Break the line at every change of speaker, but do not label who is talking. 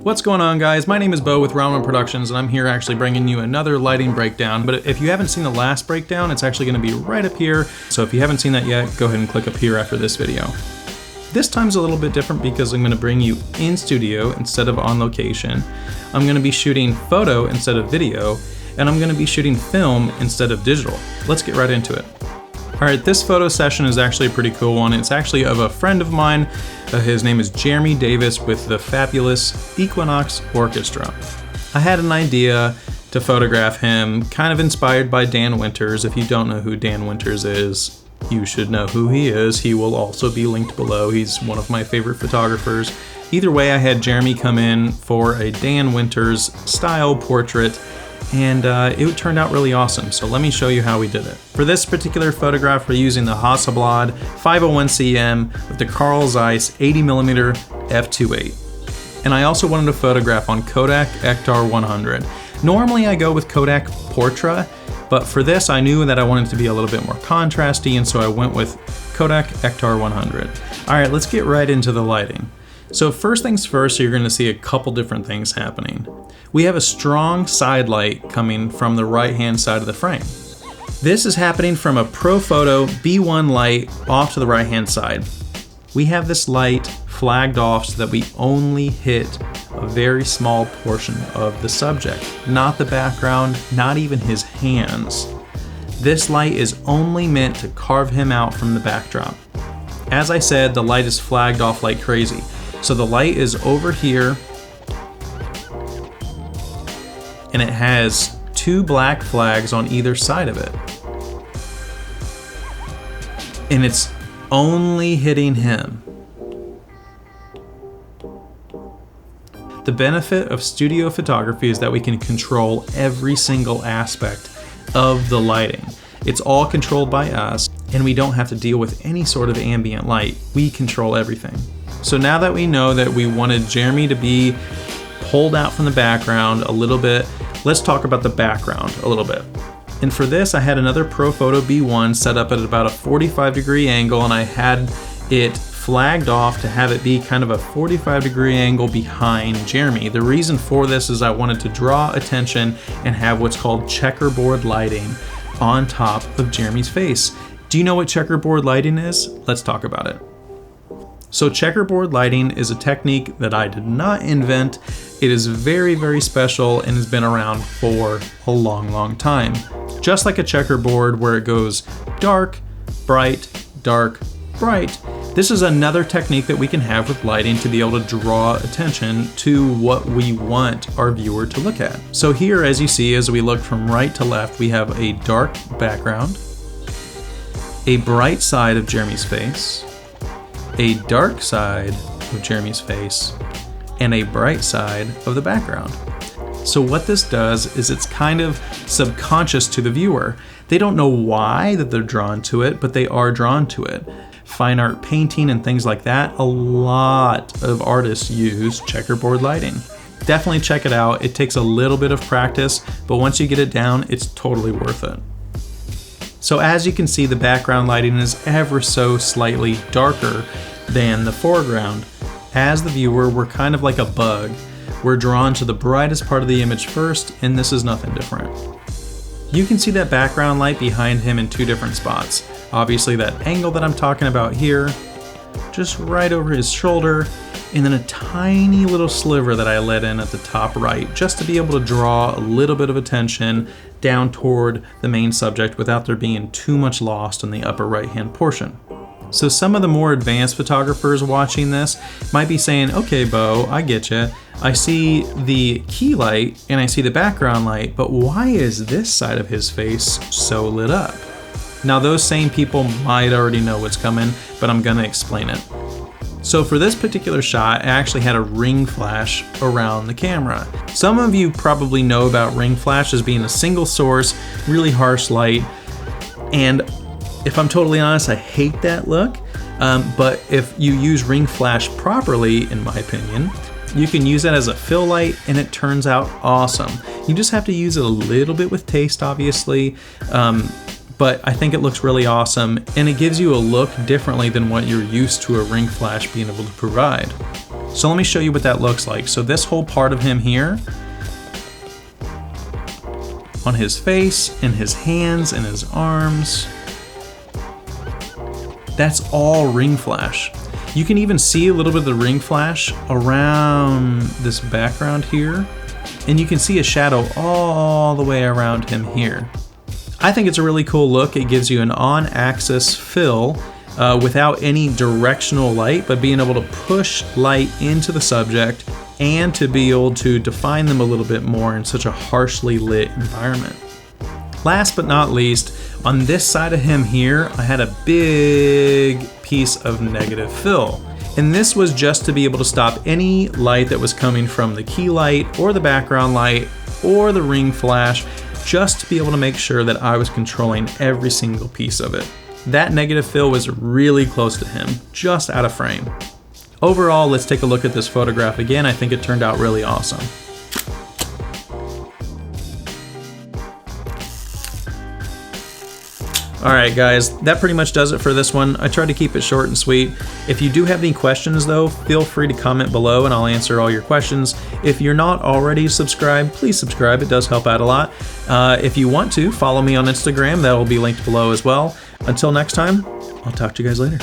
What's going on, guys? My name is Bo with Round One Productions, and I'm here actually bringing you another lighting breakdown. But if you haven't seen the last breakdown, it's actually going to be right up here. So if you haven't seen that yet, go ahead and click up here after this video. This time's a little bit different because I'm going to bring you in studio instead of on location. I'm going to be shooting photo instead of video, and I'm going to be shooting film instead of digital. Let's get right into it. All right, this photo session is actually a pretty cool one. It's actually of a friend of mine. His name is Jeremy Davis with the fabulous Equinox Orchestra. I had an idea to photograph him, kind of inspired by Dan Winters. If you don't know who Dan Winters is, you should know who he is. He will also be linked below. He's one of my favorite photographers. Either way, I had Jeremy come in for a Dan Winters style portrait, and it turned out really awesome. So let me show you how we did it. For this particular photograph, we're using the Hasselblad 501cm with the Zeiss 80mm f2.8. And I also wanted to photograph on Kodak Ektar 100. Normally I go with Kodak Portra, but for this I knew that I wanted it to be a little bit more contrasty, and so I went with Kodak Ektar 100. All right, let's get right into the lighting. So first things first, you're going to see a couple different things happening. We have a strong side light coming from the right-hand side of the frame. This is happening from a Profoto B1 light off to the right-hand side. We have this light flagged off so that we only hit a very small portion of the subject, not the background, not even his hands. This light is only meant to carve him out from the backdrop. As I said, the light is flagged off like crazy. So the light is over here, and it has two black flags on either side of it. And it's only hitting him. The benefit of studio photography is that we can control every single aspect of the lighting. It's all controlled by us, and we don't have to deal with any sort of ambient light. We control everything. So now that we know that we wanted Jeremy to be pulled out from the background a little bit, let's talk about the background a little bit. And for this, I had another Profoto B1 set up at about a 45-degree angle, and I had it flagged off to have it be kind of a 45-degree angle behind Jeremy. The reason for this is I wanted to draw attention and have what's called checkerboard lighting on top of Jeremy's face. Do you know what checkerboard lighting is? Let's talk about it. So checkerboard lighting is a technique that I did not invent. It is very, very special and has been around for a long, long time. Just like a checkerboard where it goes dark, bright, dark, bright. This is another technique that we can have with lighting to be able to draw attention to what we want our viewer to look at. So here, as you see, as we look from right to left, we have a dark background, a bright side of Jeremy's face, a dark side of Jeremy's face, and a bright side of the background. So what this does is it's kind of subconscious to the viewer. They don't know why that they're drawn to it, but they are drawn to it. Fine art painting and things like that, a lot of artists use checkerboard lighting. Definitely check it out. It takes a little bit of practice, but once you get it down, it's totally worth it. So as you can see, the background lighting is ever so slightly darker than the foreground. As the viewer, we're kind of like a bug. We're drawn to the brightest part of the image first, and this is nothing different. You can see that background light behind him in two different spots. Obviously that angle that I'm talking about here, just right over his shoulder, and then a tiny little sliver that I let in at the top right, just to be able to draw a little bit of attention down toward the main subject without there being too much lost in the upper right-hand portion. So some of the more advanced photographers watching this might be saying, okay, Bo, I get you. I see the key light and I see the background light, but why is this side of his face so lit up? Now those same people might already know what's coming, but I'm gonna explain it. So for this particular shot, I actually had a ring flash around the camera. Some of you probably know about ring flash as being a single source, really harsh light. And if I'm totally honest, I hate that look. But if you use ring flash properly, in my opinion, you can use that as a fill light and it turns out awesome. You just have to use it a little bit with taste, obviously. But I think it looks really awesome, and it gives you a look differently than what you're used to a ring flash being able to provide. So let me show you what that looks like. So this whole part of him here, on his face and his hands and his arms, that's all ring flash. You can even see a little bit of the ring flash around this background here, and you can see a shadow all the way around him here. I think it's a really cool look. It gives you an on-axis fill without any directional light, but being able to push light into the subject and to be able to define them a little bit more in such a harshly lit environment. Last but not least, on this side of him here, I had a big piece of negative fill. And this was just to be able to stop any light that was coming from the key light or the background light or the ring flash, just to be able to make sure that I was controlling every single piece of it. That negative fill was really close to him, just out of frame. Overall, let's take a look at this photograph again. I think it turned out really awesome. Alright guys, that pretty much does it for this one. I tried to keep it short and sweet. If you do have any questions though, feel free to comment below and I'll answer all your questions. If you're not already subscribed, please subscribe, it does help out a lot. If you want to, follow me on Instagram, that will be linked below as well. Until next time, I'll talk to you guys later.